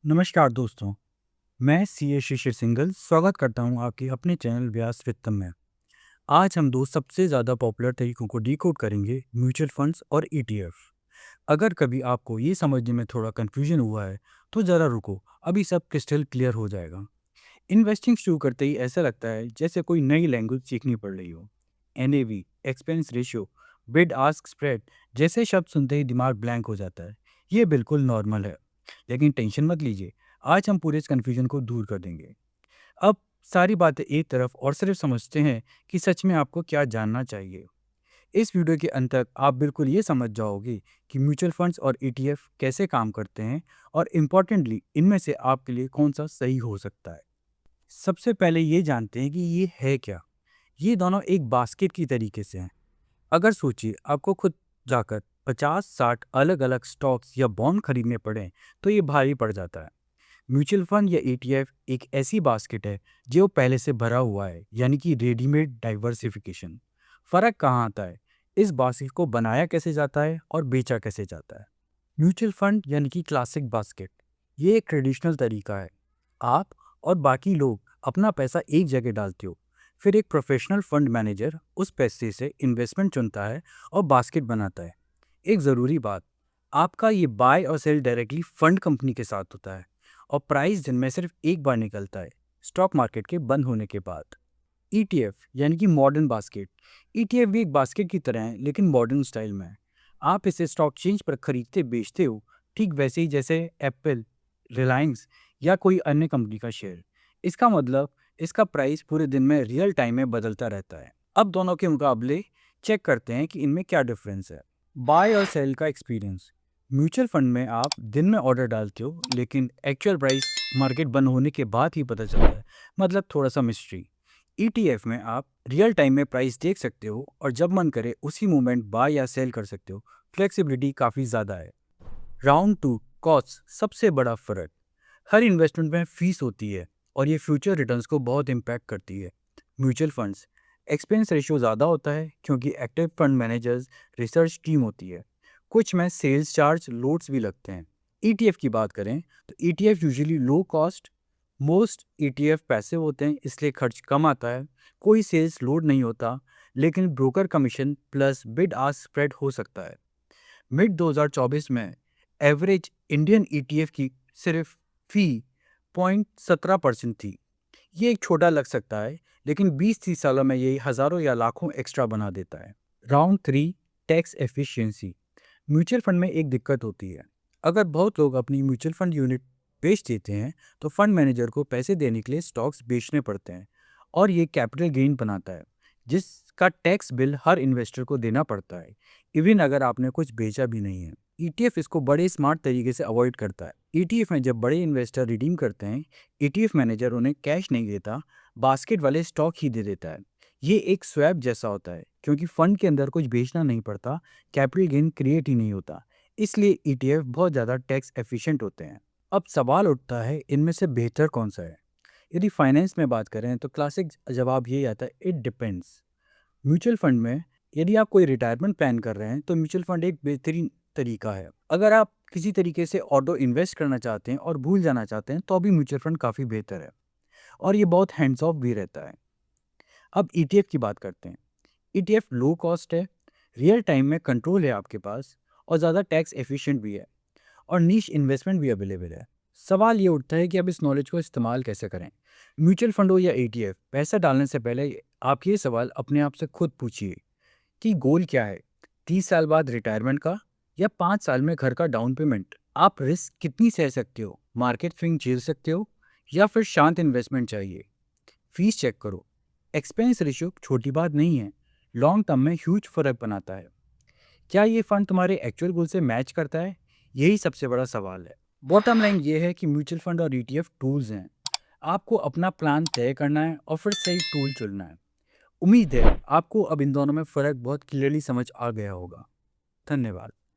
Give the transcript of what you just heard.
नमस्कार दोस्तों, मैं सीए शिशिर सिंघल स्वागत करता हूं आपके अपने चैनल व्यास वित्तम में। आज हम दो सबसे ज़्यादा पॉपुलर तरीकों को डिकोड करेंगे, म्यूचुअल फंड्स और ईटीएफ। अगर कभी आपको ये समझने में थोड़ा कन्फ्यूजन हुआ है, तो ज़रा रुको, अभी सब क्रिस्टल क्लियर हो जाएगा। इन्वेस्टिंग शुरू करते ही ऐसा लगता है जैसे कोई नई लैंग्वेज सीखनी पड़ रही हो। NAV, expense ratio, bid ask spread जैसे शब्द सुनते ही दिमाग ब्लैंक हो जाता है। ये बिल्कुल नॉर्मल है, लेकिन टेंशन मत लीजिए, आज हम पूरे इस कन्फ्यूजन को दूर कर देंगे। अब सारी बातें एक तरफ और सिर्फ समझते हैं कि सच में आपको क्या जानना चाहिए। इस वीडियो के अंत तक आप बिल्कुल ये समझ जाओगे कि म्यूचुअल फंड्स और ईटीएफ कैसे काम करते हैं और इम्पॉर्टेंटली इनमें से आपके लिए कौन सा सही हो सकता है। सबसे पहले ये जानते हैं कि ये है क्या। ये दोनों एक बास्केट की तरीके से हैं। अगर सोचिए आपको खुद जाकर 50-60 अलग अलग स्टॉक्स या बॉन्ड खरीदने पड़े तो ये भारी पड़ जाता है। म्यूचुअल फंड या ईटीएफ एक ऐसी बास्केट है जो पहले से भरा हुआ है, यानी कि रेडीमेड डाइवर्सिफिकेशन। फर्क कहाँ आता है, इस बास्केट को बनाया कैसे जाता है और बेचा कैसे जाता है। म्यूचुअल फंड यानी कि क्लासिक बास्केट, ये एक ट्रेडिशनल तरीका है। आप और बाकी लोग अपना पैसा एक जगह डालते हो, फिर एक प्रोफेशनल फंड मैनेजर उस पैसे से इन्वेस्टमेंट चुनता है और बास्केट बनाता है। एक ज़रूरी बात, आपका ये बाय और सेल डायरेक्टली फंड कंपनी के साथ होता है और प्राइस दिन में सिर्फ एक बार निकलता है, स्टॉक मार्केट के बंद होने के बाद। ईटीएफ यानी कि मॉडर्न बास्केट, ईटीएफ भी एक बास्केट की तरह है लेकिन मॉडर्न स्टाइल में है। आप इसे स्टॉक चेंज पर खरीदते बेचते हो, ठीक वैसे ही जैसे एप्पल, रिलायंस या कोई अन्य कंपनी का शेयर। इसका मतलब इसका प्राइस पूरे दिन में रियल टाइम में बदलता रहता है। अब दोनों के मुकाबले चेक करते हैं कि इनमें क्या डिफरेंस है। बाय और सेल का एक्सपीरियंस, म्यूचुअल फंड में आप दिन में ऑर्डर डालते हो लेकिन एक्चुअल प्राइस मार्केट बंद होने के बाद ही पता चलता है, मतलब थोड़ा सा मिस्ट्री। ईटीएफ में आप रियल टाइम में प्राइस देख सकते हो और जब मन करे उसी मोमेंट बाय या सेल कर सकते हो। फ्लेक्सिबिलिटी काफ़ी ज़्यादा है। राउंड टू, कॉस्ट सबसे बड़ा फ़र्क। हर इन्वेस्टमेंट में फीस होती है और ये फ्यूचर रिटर्न्स को बहुत इम्पैक्ट करती है। म्यूचुअल फंड्स एक्सपेंस रेशियो ज़्यादा होता है क्योंकि active fund managers research team होती है। कुछ में सेल्स चार्ज लोड्स भी लगते हैं। ईटीएफ की बात करें तो ETF usually low cost, most ETF पैसे होते हैं इसलिए खर्च कम आता है। कोई सेल्स लोड नहीं होता, लेकिन broker commission plus bid ask spread हो सकता है। मिड 2024 में एवरेज इंडियन ईटीएफ की सिर्फ फी 0.17% थी। ये एक छोटा लग सकता है, लेकिन 20-30 सालों में ये हज़ारों या लाखों एक्स्ट्रा बना देता है। Round three, tax efficiency. Mutual fund में एक दिक्कत होती है। अगर बहुत लोग अपनी म्यूचुअल फंड यूनिट बेच देते हैं तो फंड मैनेजर को पैसे देने के लिए स्टॉक्स बेचने पड़ते हैं और ये कैपिटल गेन बनाता है, जिसका टैक्स बिल हर इन्वेस्टर को देना पड़ता है, इवन अगर आपने कुछ बेचा भी नहीं है। ईटीएफ इसको बड़े स्मार्ट तरीके से अवॉइड करता है। ईटीएफ में जब बड़े इन्वेस्टर रिडीम करते हैं, ईटीएफ मैनेजर उन्हें कैश नहीं देता, बास्केट वाले स्टॉक ही दे देता है। ये एक स्वैप जैसा होता है क्योंकि फंड के अंदर कुछ बेचना नहीं पड़ता, कैपिटल गेन क्रिएट ही नहीं होता। इसलिए ईटीएफ बहुत ज़्यादा टैक्स एफिशिएंट होते हैं। अब सवाल उठता है इनमें से बेहतर कौन सा है। यदि फाइनेंस में बात करें तो क्लासिक जवाब यही आता है, इट डिपेंड्स। म्यूचुअल फंड में यदि आप कोई रिटायरमेंट प्लान कर रहे हैं तो म्यूचुअल फंड एक बेहतरीन तरीका है। अगर आप किसी तरीके से ऑटो इन्वेस्ट करना चाहते हैं और भूल जाना चाहते हैं तो भी म्यूचुअल फंड काफ़ी बेहतर है और ये बहुत हैंड्स ऑफ भी रहता है। अब ईटीएफ की बात करते हैं। ईटीएफ लो कॉस्ट है, रियल टाइम में कंट्रोल है आपके पास और ज़्यादा टैक्स एफिशिएंट भी है और नीश इन्वेस्टमेंट भी अवेलेबल है। सवाल ये उठता है कि अब इस नॉलेज को इस्तेमाल कैसे करें। म्यूचुअल फंड हो या ईटीएफ, पैसा डालने से पहले आप ये सवाल अपने आप से खुद पूछिए कि गोल क्या है, 30 साल बाद रिटायरमेंट का या 5 साल में घर का डाउन पेमेंट। आप रिस्क कितनी सह सकते हो, मार्केट स्विंग झेल सकते हो या फिर शांत इन्वेस्टमेंट चाहिए। फीस चेक करो, एक्सपेंस रेशियो छोटी बात नहीं है, लॉन्ग टर्म में ह्यूज फर्क बनाता है। क्या ये फंड तुम्हारे एक्चुअल गोल से मैच करता है, यही सबसे बड़ा सवाल है। बॉटम लाइन ये है कि म्यूचुअल फंड और ईटीएफ टूल्स हैं। आपको अपना प्लान तय करना है और फिर सही टूल चुनना है। उम्मीद है आपको अब इन दोनों में फ़र्क बहुत क्लियरली समझ आ गया होगा। धन्यवाद।